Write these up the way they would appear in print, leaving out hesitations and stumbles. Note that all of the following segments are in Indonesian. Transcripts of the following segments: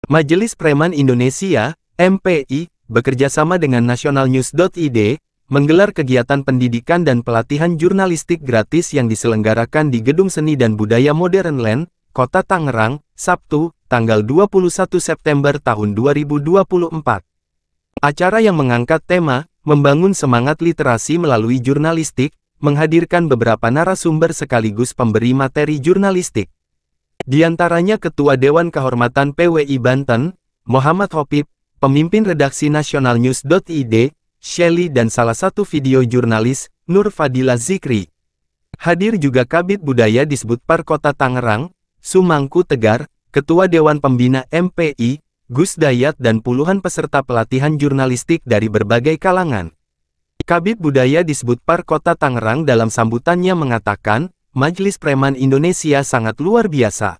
Majelis Preman Indonesia, MPI, bekerjasama dengan nationalnews.id, menggelar kegiatan pendidikan dan pelatihan jurnalistik gratis yang diselenggarakan di Gedung Seni dan Budaya Modern Land, Kota Tangerang, Sabtu, tanggal 21 September tahun 2024. Acara yang mengangkat tema, membangun semangat literasi melalui jurnalistik, menghadirkan beberapa narasumber sekaligus pemberi materi jurnalistik. Di antaranya Ketua Dewan Kehormatan PWI Banten, Muhammad Hopip, pemimpin redaksi nationalnews.id, Shelly dan salah satu video jurnalis, Nur Fadila Zikri. Hadir juga Kabid Budaya Disbudpar Kota Tangerang, Sumangku Tegar, Ketua Dewan Pembina MPI, Gus Dayat dan puluhan peserta pelatihan jurnalistik dari berbagai kalangan. Kabid Budaya Disbudpar Kota Tangerang dalam sambutannya mengatakan, Majelis Preman Indonesia sangat luar biasa.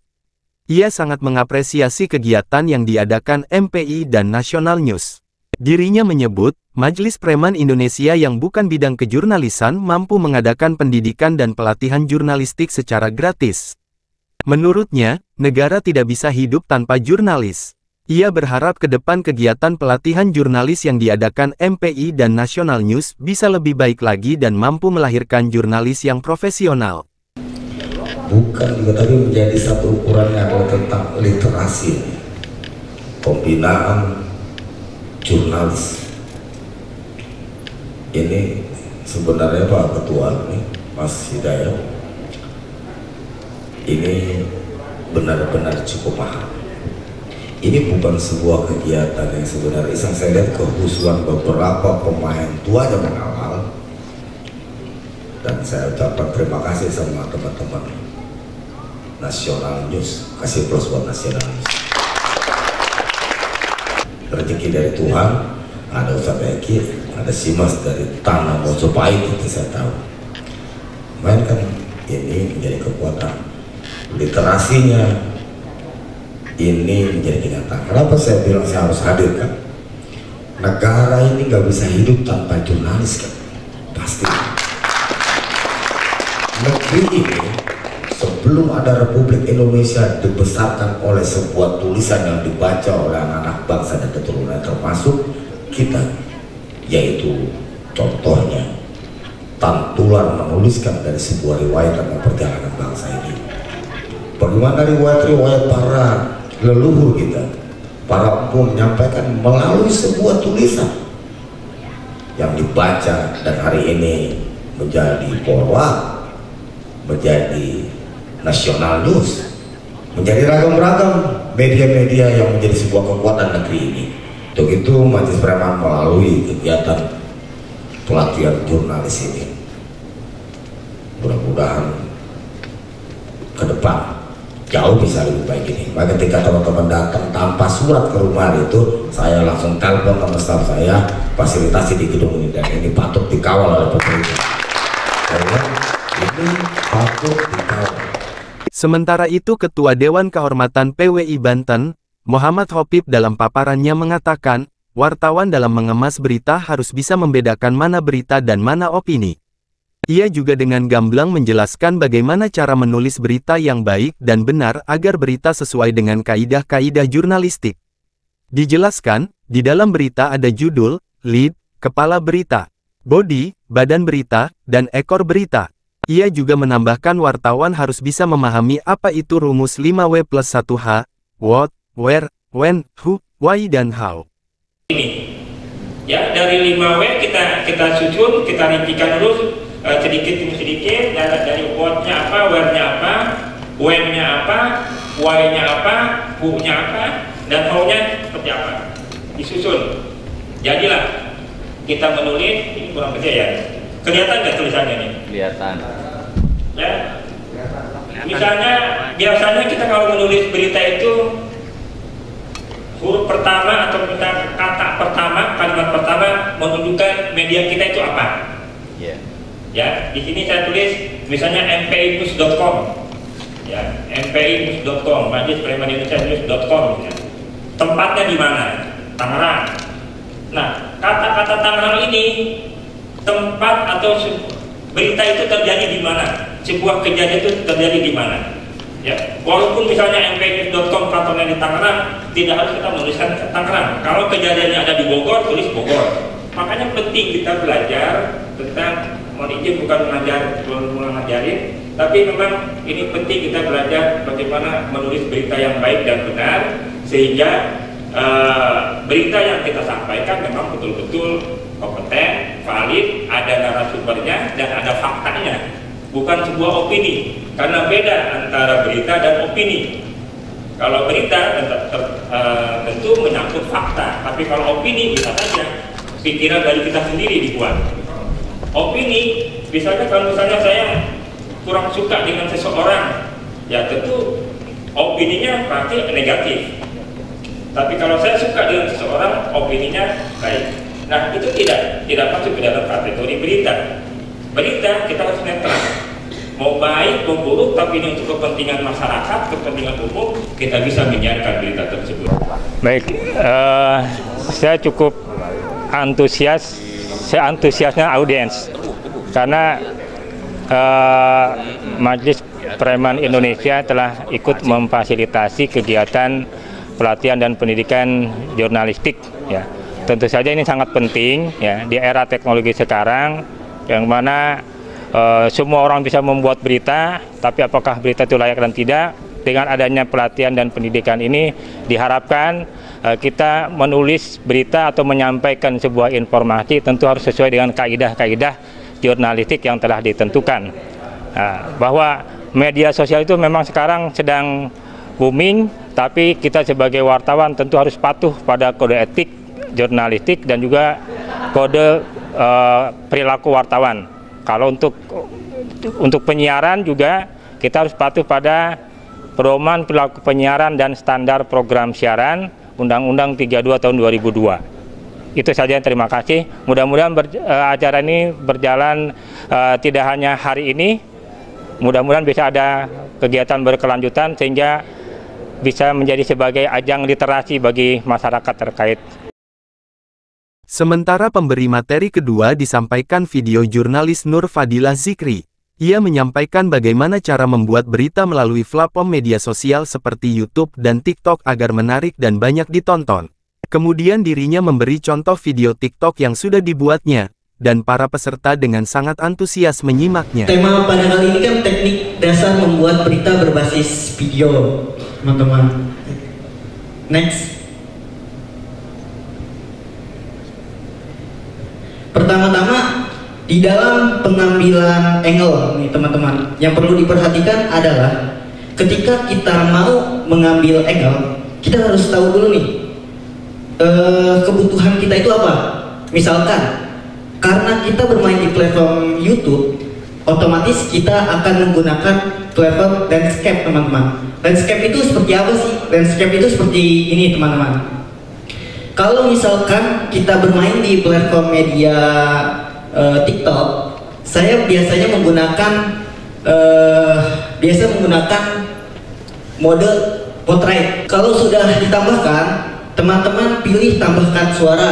Ia sangat mengapresiasi kegiatan yang diadakan MPI dan National News. Dirinya menyebut, Majelis Preman Indonesia yang bukan bidang kejurnalisan mampu mengadakan pendidikan dan pelatihan jurnalistik secara gratis. Menurutnya, negara tidak bisa hidup tanpa jurnalis. Ia berharap ke depan kegiatan pelatihan jurnalis yang diadakan MPI dan National News bisa lebih baik lagi dan mampu melahirkan jurnalis yang profesional. Bukan juga, tapi menjadi satu ukurannya adalah tentang literasi, pembinaan jurnalis. Ini sebenarnya Pak Ketua nih, Mas Hidayat, ini benar-benar cukup mahal. Ini bukan sebuah kegiatan yang sebenarnya saya lihat kehusuan beberapa pemain tua yang mengawal, dan saya ucapkan terima kasih sama teman-teman National News, kasih plus buat National News. Rezeki dari Tuhan, ada Ustaz Eki, ada Simas dari Tanah Mojopahit, itu saya tahu. Mainkan ini menjadi kekuatan, literasinya ini menjadi kenyataan. Kenapa saya bilang saya harus hadirkan? Negara ini nggak bisa hidup tanpa jurnalis kan? Pasti. Negeri ini sebelum ada Republik Indonesia dibesarkan oleh sebuah tulisan yang dibaca oleh anak-anak bangsa dan keturunan termasuk kita, yaitu contohnya Tan Tular menuliskan dari sebuah riwayat tentang perjalanan bangsa ini. Bagaimana riwayat-riwayat para leluhur kita, para empu menyampaikan melalui sebuah tulisan yang dibaca dan hari ini menjadi forward, menjadi National News, menjadi ragam-ragam media-media yang menjadi sebuah kekuatan negeri ini. Untuk itu Majelis Preman melalui kegiatan pelatihan jurnalis ini, mudah-mudahan ke depan jauh bisa lebih baik ini. Maka ketika teman-teman datang tanpa surat ke rumah itu, saya langsung telepon sama staf saya, fasilitasi di gedung ini, dan ini patut dikawal oleh pemerintah. Karena ini patut dikawal. Sementara itu Ketua Dewan Kehormatan PWI Banten, Muhammad Hopip dalam paparannya mengatakan, wartawan dalam mengemas berita harus bisa membedakan mana berita dan mana opini. Ia juga dengan gamblang menjelaskan bagaimana cara menulis berita yang baik dan benar agar berita sesuai dengan kaidah-kaidah jurnalistik. Dijelaskan, di dalam berita ada judul, lead, kepala berita, body, badan berita, dan ekor berita. Ia juga menambahkan wartawan harus bisa memahami apa itu rumus 5W plus 1H, what, where, when, who, why, dan how. Ini, ya dari 5W kita susun, kita rincikan dulu sedikit demi sedikit, dari what-nya apa, where-nya apa, when-nya apa, why-nya apa, who-nya apa, dan how-nya seperti apa. Disusun. Jadilah kita menulis, ini kurang kecil ya. Kelihatan nggak tulisannya nih? Kelihatan. Ya. Misalnya, biasanya kita kalau menulis berita itu huruf pertama atau kata pertama, kalimat pertama menunjukkan media kita itu apa. Yeah. Ya, di sini saya tulis misalnya mpinews.com. Ya, mpinews.com, Majelis Preman Indonesia News.com. Ya. Tempatnya di mana? Tangerang. Nah, kata-kata Tangerang ini tempat atau berita itu terjadi di mana? Sebuah kejadian itu terjadi di mana? Ya, walaupun misalnya mpi.com kantornya di Tangerang, tidak harus kita menuliskan ke Tangerang. Kalau kejadiannya ada di Bogor, tulis Bogor. Makanya penting kita belajar tentang, mohon izin bukan mengajarin, tapi memang ini penting kita belajar bagaimana menulis berita yang baik dan benar, sehingga berita yang kita sampaikan memang betul-betul kompeten, valid, ada narasumbernya dan ada faktanya, bukan sebuah opini. Karena beda antara berita dan opini. Kalau berita tentu menyangkut fakta, tapi kalau opini bisa saja pikiran dari kita sendiri dibuat. Opini, misalnya kalau misalnya saya kurang suka dengan seseorang, ya tentu opininya pasti negatif. Tapi kalau saya suka dengan seseorang, opininya baik. Nah, itu tidak masuk ke dalam kategori berita. Berita kita harus netral. Mau baik, mau buruk, tapi ini untuk kepentingan masyarakat, kepentingan umum, kita bisa menyiarkan berita tersebut. Baik, saya cukup seantusiasnya audiens, karena Majelis Preman Indonesia telah ikut memfasilitasi kegiatan pelatihan dan pendidikan jurnalistik. Ya, tentu saja ini sangat penting ya di era teknologi sekarang, yang mana semua orang bisa membuat berita, tapi apakah berita itu layak dan tidak? Dengan adanya pelatihan dan pendidikan ini diharapkan kita menulis berita atau menyampaikan sebuah informasi tentu harus sesuai dengan kaidah-kaidah jurnalistik yang telah ditentukan. Bahwa media sosial itu memang sekarang sedang booming, tapi kita sebagai wartawan tentu harus patuh pada kode etik jurnalistik dan juga kode perilaku wartawan. Kalau untuk penyiaran juga kita harus patuh pada Pedoman Perilaku Penyiaran dan Standar Program Siaran Undang-Undang 32 tahun 2002. Itu saja, terima kasih. Mudah-mudahan acara ini berjalan tidak hanya hari ini, mudah-mudahan bisa ada kegiatan berkelanjutan sehingga bisa menjadi sebagai ajang literasi bagi masyarakat terkait. Sementara pemberi materi kedua disampaikan video jurnalis Nur Fadilah Zikri. Ia menyampaikan bagaimana cara membuat berita melalui platform media sosial seperti YouTube dan TikTok agar menarik dan banyak ditonton. Kemudian dirinya memberi contoh video TikTok yang sudah dibuatnya, dan para peserta dengan sangat antusias menyimaknya. Tema pada kali ini kan teknik dasar membuat berita berbasis video, teman-teman. Next. Pertama-tama, di dalam pengambilan angle nih teman-teman, yang perlu diperhatikan adalah ketika kita mau mengambil angle, kita harus tahu dulu nih kebutuhan kita itu apa. Misalkan karena kita bermain di platform YouTube, otomatis kita akan menggunakan platform landscape, teman-teman. Landscape itu seperti apa sih? Landscape itu seperti ini, teman-teman. Kalau misalkan kita bermain di platform media TikTok, saya biasanya menggunakan mode portrait. Kalau sudah ditambahkan, teman-teman pilih tambahkan suara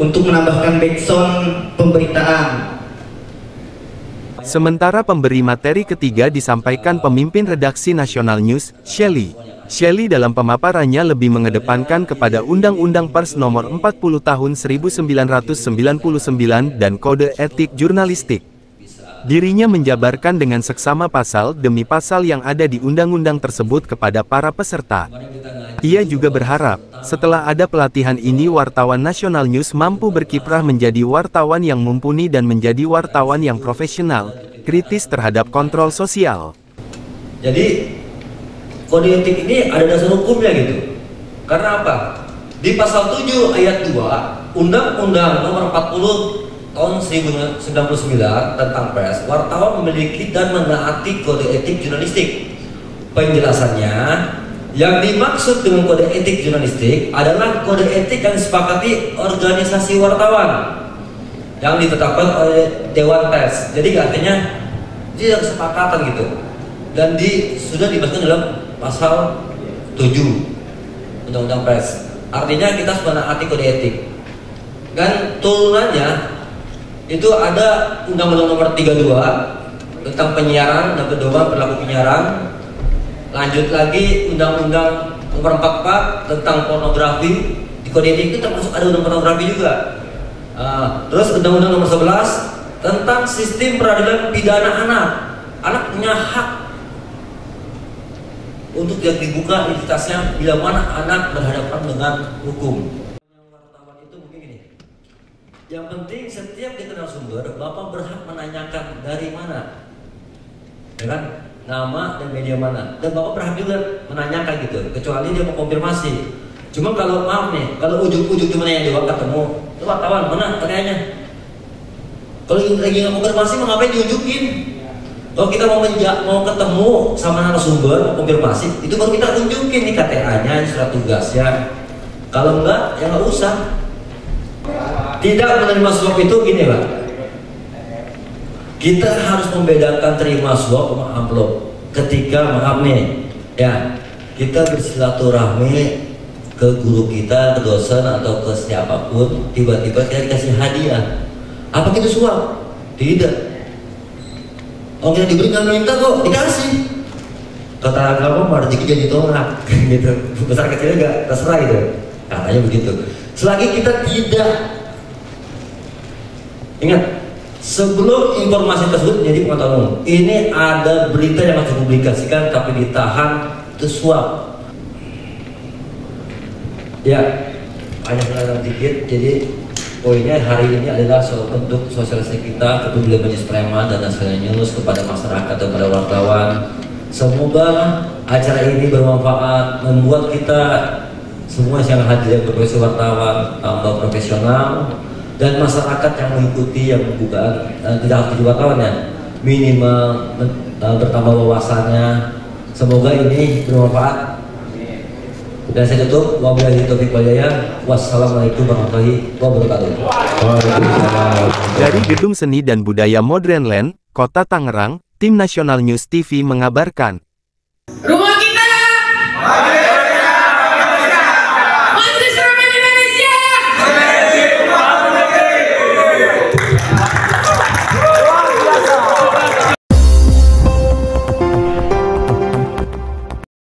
untuk menambahkan background pemberitaan. Sementara pemberi materi ketiga disampaikan pemimpin redaksi National News, Shelly. Shelly dalam pemaparannya lebih mengedepankan kepada Undang-Undang Pers Nomor 40 Tahun 1999 dan Kode Etik Jurnalistik. Dirinya menjabarkan dengan seksama pasal demi pasal yang ada di undang-undang tersebut kepada para peserta. Ia juga berharap, setelah ada pelatihan ini wartawan National News mampu berkiprah menjadi wartawan yang mumpuni dan menjadi wartawan yang profesional, kritis terhadap kontrol sosial. Jadi, kode etik ini ada dasar hukumnya gitu. Karena apa? Di pasal 7 ayat 2 Undang-Undang Nomor 40 Tahun 1999 tentang pers, wartawan memiliki dan menaati kode etik jurnalistik. Penjelasannya, yang dimaksud dengan kode etik jurnalistik adalah kode etik yang disepakati organisasi wartawan yang ditetapkan oleh Dewan Pers. Jadi artinya dia kesepakatan gitu. Dan sudah dimasukkan dalam pasal 7 Undang-Undang Pers. Artinya kita harus menaati kode etik. Dan turunannya itu ada Undang-Undang Nomor 32 tentang penyiaran dan pedoman perilaku penyiaran lanjut lagi Undang-Undang Nomor 44 tentang pornografi. Di kode etik itu termasuk ada undang pornografi juga. Terus Undang-Undang Nomor 11 tentang sistem peradilan pidana anak. Anak punya hak untuk yang dibuka identitasnya bila mana anak berhadapan dengan hukum. Yang wartawan itu mungkin gini. Yang penting setiap dikenal sumber, Bapak berhak menanyakan dari mana, ya kan? Nama dan media mana. Dan Bapak berhak juga menanyakan gitu. Kecuali dia mau konfirmasi. Cuma kalau maaf nih, kalau ujuk-ujuk cuma yang dia ketemu, itu wartawan mana katanya? Kalau lagi nggak konfirmasi, mau ngapain diujukin? Kalau kita mau ketemu sama narasumber, mau konfirmasi, itu baru kita tunjukin nih KTA-nya, surat tugasnya. Kalau enggak, ya nggak usah. Tidak menerima suap itu gini Pak. Kita harus membedakan terima suap sama amplop. Ketika maaf nih, ya kita bersilaturahmi ke guru kita, ke dosen atau ke siapapun, tiba-tiba kita dikasih hadiah. Apa itu suap? Tidak. Oh kita diberi nggak minta kok, dikasih. Kata agama mah rezeki jadi tolak, gitu. Besar kecilnya nggak terserah gitu. Katanya begitu. Selagi kita tidak ingat, sebelum informasi tersebut menjadi pengetahuan umum, ini ada berita yang harus dipublikasikan tapi ditahan, itu suap. Ya, hanya penjelasan sedikit. Jadi poinnya hari ini adalah soal bentuk sosialisasi kita kepedulian Majelis Preman dan Nasional News kepada masyarakat dan kepada wartawan. Semoga acara ini bermanfaat, membuat kita semua yang hadir yang profesi wartawan tambah profesional, dan masyarakat yang mengikuti yang bukan tidak harus jadi wartawan ya, minimal bertambah wawasannya. Semoga ini bermanfaat. Dan saya tutup, wabillahi taufiq wal hidayah. Wassalamualaikum warahmatullahi wabarakatuh. Dari Gedung Seni dan Budaya Modern Land, Kota Tangerang, Tim Nasional News TV mengabarkan. Rumah kita!